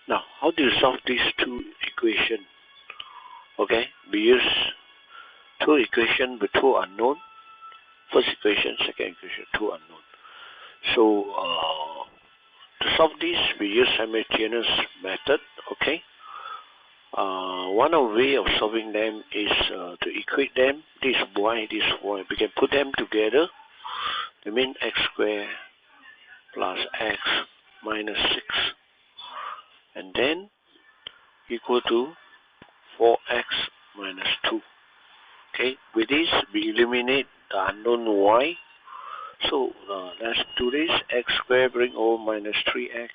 Now, how do you solve these two equations? Okay, we use two equations with two unknown. First equation, second equation, two unknown. So, to solve this, we use simultaneous method. Okay. One of the way of solving them is to equate them. This y, this y. We can put them together. That means x squared plus x minus 6, and then equal to 4x minus 2. Okay. With this, we eliminate the unknown y. So let's do this. X squared bring over minus 3x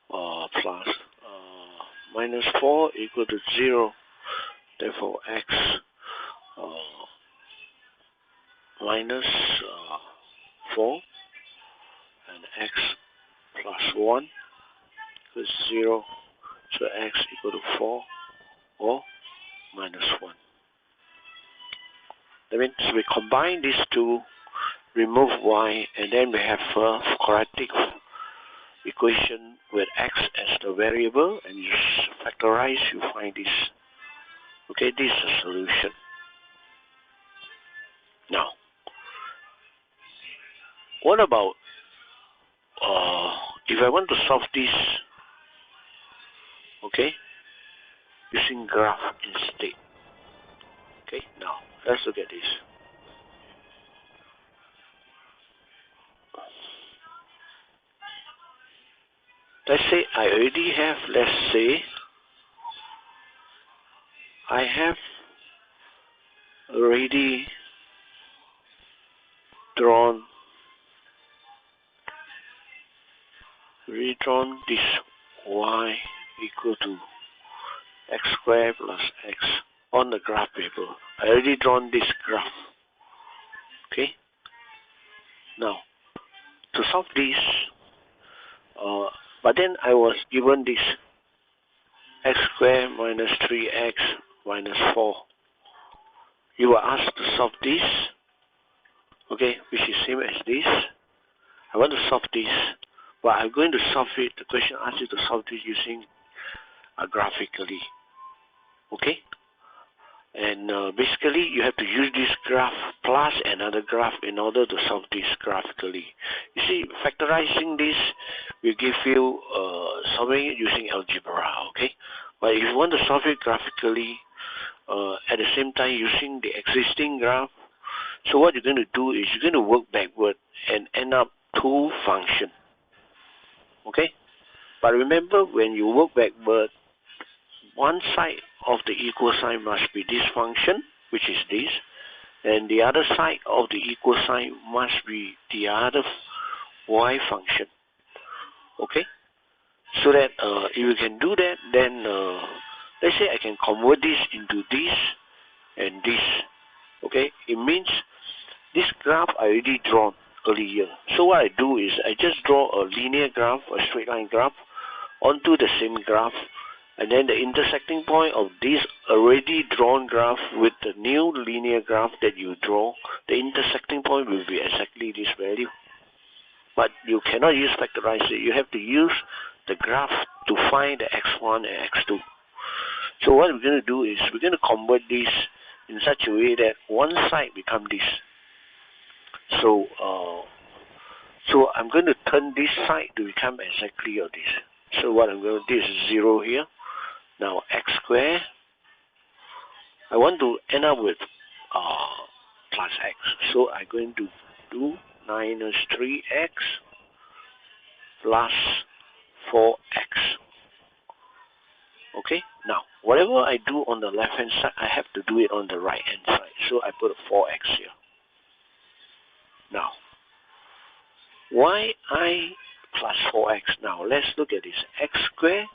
plus minus 4 equal to 0. Therefore, x minus 4 and x plus 1 equals 0. So x equal to 4 or minus 1. That means we combine these two, remove y, and then we have a quadratic equation with x as the variable, and you factorize, you find this. Okay, this is the solution. Now, what about if I want to solve this, okay, using graph instead? Okay, now let's look at this. Let's say I already have, let's say, I have already drawn this y equal to x squared plus x on the graph paper. I already drawn this graph. Okay. Now, to solve this, but then I was given this x squared minus 3x minus 4. You were asked to solve this, okay, which is same as this. I want to solve this, but I'm going to solve it. The question asks you to solve this using graphically, okay? And basically, you have to use this graph plus another graph in order to solve this graphically. You see, factorizing this will give you solving it using algebra, okay? But if you want to solve it graphically, at the same time using the existing graph, so what you're going to do is you're going to work backward and end up two functions, okay? But remember, when you work backward, one side of the equal sign must be this function, which is this, and the other side of the equal sign must be the other y function, okay? So that if you can do that, then let's say I can convert this into this and this, okay? It means this graph I already drawn earlier. So what I do is I just draw a linear graph, a straight line graph, onto the same graph, and then the intersecting point of this already drawn graph with the new linear graph that you draw, the intersecting point will be exactly this value. But you cannot use factorize it. You have to use the graph to find the x1 and x2. So what we're going to do is we're going to convert this in such a way that one side becomes this. So I'm going to turn this side to become exactly of this. So what I'm going to do is 0 here. Now x squared, I want to end up with plus x. So I'm going to do minus 3x plus 4x. Okay, now whatever I do on the left hand side, I have to do it on the right hand side. So I put a 4x here. Now, yi plus 4x. Now let's look at this. X squared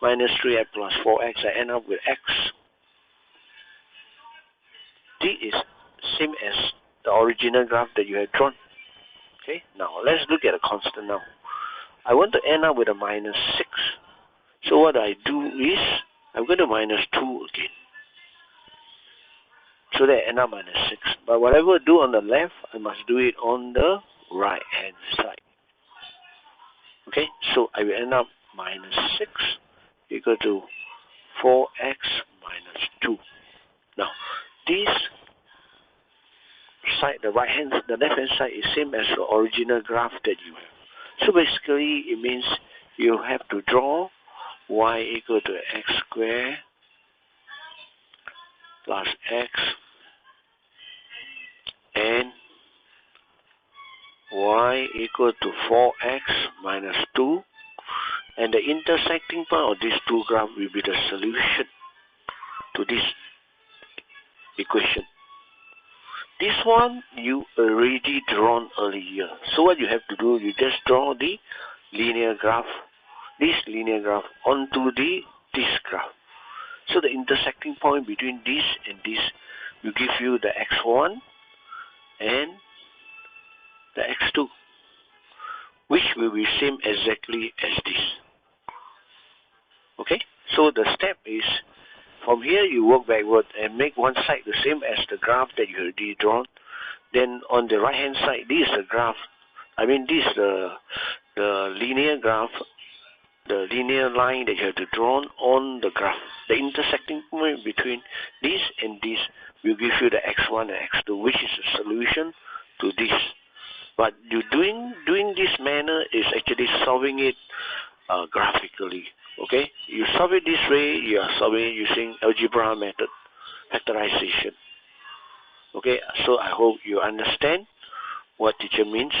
minus 3x plus 4x. I end up with x. This is same as the original graph that you had drawn. Okay, now let's look at a constant now. I want to end up with a minus 6. So what I do is, I'm going to minus 2 again. So that I end up minus 6. But whatever I do on the left, I must do it on the right hand side. Okay, so I will end up minus 6 equal to 4x minus 2. Now, this side, the left hand side is same as the original graph that you have. So basically, it means you have to draw y equal to x squared plus x and y equal to 4x minus 2, and the intersecting point of these two graphs will be the solution to this equation. This one you already drawn earlier. So what you have to do, you just draw the linear graph, this linear graph onto this graph. So the intersecting point between this and this will give you the x1 and the x2, which will be same exactly as this. Okay, so the step is, from here you work backward and make one side the same as the graph that you already drawn. Then on the right hand side, this is the graph, this is the linear graph, the linear line that you have to draw on the graph. The intersecting point between this and this will give you the x1 and x2, which is the solution to this. But you doing this manner is actually solving it graphically. Okay, you solve it this way, you are solving it using algebra method, factorization. Okay, so I hope you understand what teacher means.